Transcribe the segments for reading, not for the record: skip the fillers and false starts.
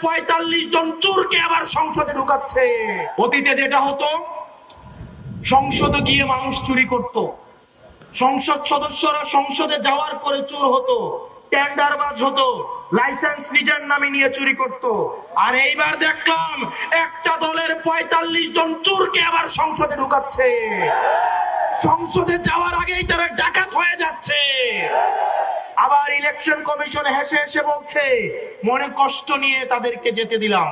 45 জন চোরকে আবার সংসদে ঢুকাচ্ছে। অতীতে যেটা হতো, সংসদে গিয়ে মানুষ চুরি করত, সংসদ সদস্যরা সংসদে যাওয়ার পরে চোর হতো, টেন্ডারবাজ হতো, লাইসেন্স নিজের নামে নিয়ে চুরি করত। আর এইবার দেখলাম একটা দলের 45 জন চোরকে আবার সংসদে ঢুকাচ্ছে। সংসদে যাওয়ার আগেই তারা ডাকাত হয়ে যাচ্ছে। আবার ইলেকশন কমিশন হেসে হেসে বলছে, মনে কষ্ট নিয়ে তাদেরকে যেতে দিলাম।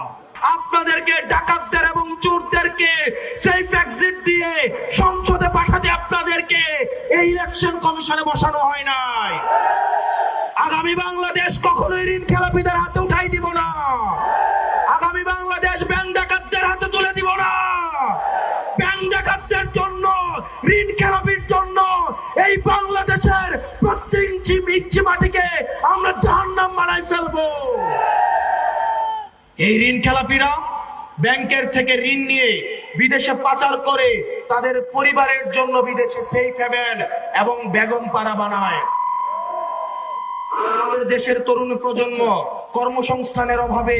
আপনাদেরকে ডাকাতদের এবং চোরদেরকে সেফ এক্সিট দিয়ে সংসদে পাঠাতে আপনাদেরকে এই ইলেকশন কমিশনে বসানো হয় নাই। আগামী বাংলাদেশ কখনোই ঋণ খেলাপিদের হাতে উঠাই দিব না। আগামী বাংলাদেশ ব্যাংক ডাকাতদের হাতে তুলে দিব না। ব্যাংক ডাকাতদের জন্য, ঋণ খেলাপির জন্য এই বাংলাদেশের প্রত্যেক ইঞ্চি মাটিকে আমরা জাহান্নাম বানাই ফেলবো। এই ঋণ খেলাপিরা ব্যাংকের থেকে ঋণ নিয়ে বিদেশে পাচার করে তাদের পরিবারের জন্য বিদেশে সেফ হেভেন এবং বেগম পাড়া বানায়। আমাদের দেশের তরুণ প্রজন্ম কর্মসংস্থানের অভাবে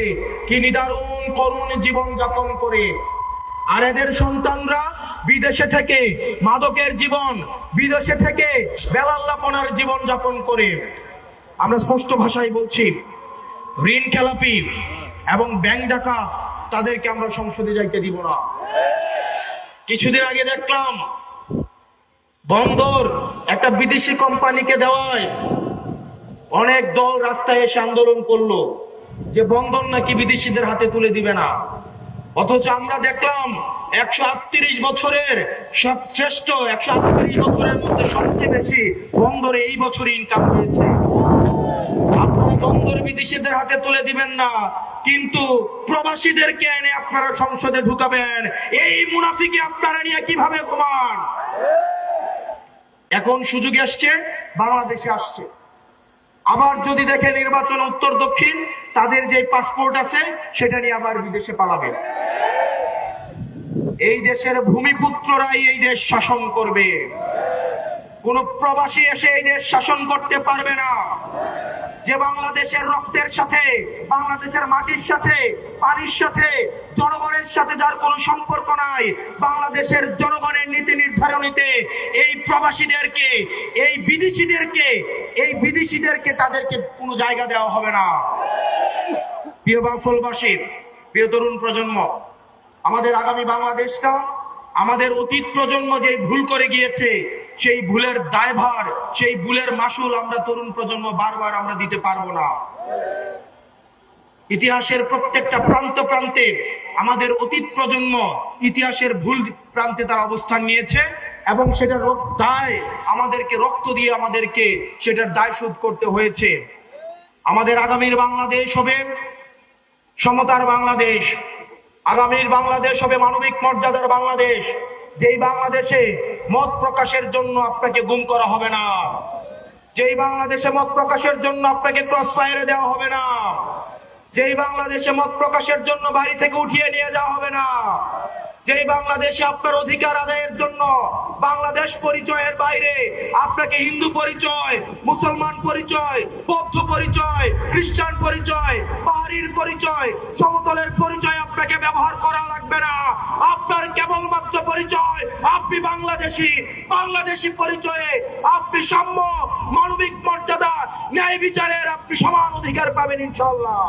কি নিদারুণ করুণ জীবন যাপন করে, আর এদের সন্তানরা বিদেশে থেকে মাদকের জীবন, বিদেশে থেকে বেলাল্লাপনার জীবন যাপন করে। আমরা স্পষ্ট ভাষায় বলছি, ঋণ খেলাপি এবং ব্যাংক ডাকাত তাদেরকে আমরা সংসদে যাইতে দিব না। কিছুদিন আগে দেখলাম বন্দর একটা বিদেশি কোম্পানিকে দেওয়ায় অনেক দল রাস্তায় এসে আন্দোলন করলো যে বন্দর নাকি বিদেশিদের হাতে তুলে দিবে না। অথচ আমরা দেখলাম 138 বছরের সবশ্রেষ্ঠ 138 বছরের মধ্যে সবচেয়ে বেশি বন্দরে এই বছর ইনকাম হয়েছে। আপনারা বন্দর বিদেশিদের হাতে তুলে দিবেন না, কিন্তু প্রবাসীদেরকে এনে আপনারা সংসদে ঢুকাবেন। এই মুনাফিকে আপনারা নিয়ে কিভাবে ঘুমান? এখন সুযোগ আসছে, বাংলাদেশে আসছে। আবার যদি দেখে নির্বাচন উত্তর দক্ষিণ, তাদের যে পাসপোর্ট আছে সেটা নিয়ে আবার বিদেশে পালাবে। এই দেশের ভূমিপুত্ররাই এই দেশ শাসন করবে। কোন প্রবাসী এসে এই দেশ শাসন করতে পারবে না। যে বাংলাদেশের রক্তের সাথে, বাংলাদেশের মাটির সাথে, পানির সাথে, জনগণের সাথে যার কোনো সম্পর্ক নাই, বাংলাদেশের জনগণের নীতি নির্ধারণীতে এই প্রবাসীদেরকে, এই বিদেশিদেরকে তাদেরকে কোনো জায়গা দেওয়া হবে না। প্রিয় বাংলাদেশবাসী, প্রিয় তরুণ প্রজন্ম, আমাদের আগামী বাংলাদেশটা, আমাদের অতীত প্রজন্ম যে ভুল করে গিয়েছে, সেই ভুলের দায়ভার, সেই ভুলের মাসুল আমরা তরুণ প্রজন্ম বারবার আমরা দিতে পারবো না। ইতিহাসের প্রত্যেকটা প্রান্ত প্রান্তে আমাদের অতীত প্রজন্ম ইতিহাসের ভুল প্রান্তে তার অবস্থান নিয়েছে এবং সেটার দায় আমাদেরকে রক্ত দিয়ে আমাদেরকে সেটার দায় শোধ করতে হয়েছে। আমাদের আগামীর বাংলাদেশ হবে সমতার বাংলাদেশ। আগামীর বাংলাদেশ হবে মানবিক মর্যাদার বাংলাদেশ। যেই বাংলাদেশে মত প্রকাশের জন্য আপনাকে গুম করা হবে না, যেই বাংলাদেশে মত প্রকাশের জন্য আপনাকে ক্রস ফায়ারে দেওয়া হবে না, যেই বাংলাদেশে মত প্রকাশের জন্য বাড়ি থেকে উঠিয়ে নিয়ে যাওয়া হবে না, যেই বাংলাদেশে আপনার অধিকার আদায়ের জন্য বাংলাদেশ পরিচয়ের বাইরে আপনাকে হিন্দু পরিচয়, মুসলমান পরিচয়, বৌদ্ধ পরিচয়, খ্রিস্টান পরিচয়, পাহাড়ির পরিচয়, সমতলের পরিচয় আপনাকে ব্যবহার করা লাগবে না। আপনার কেবলমাত্র পরিচয় আপনি বাংলাদেশি। বাংলাদেশি পরিচয়ে আপনি সাম্য, মানবিক মর্যাদা, ন্যায় বিচারের আপনি সমান অধিকার পাবেন ইনশাআল্লাহ।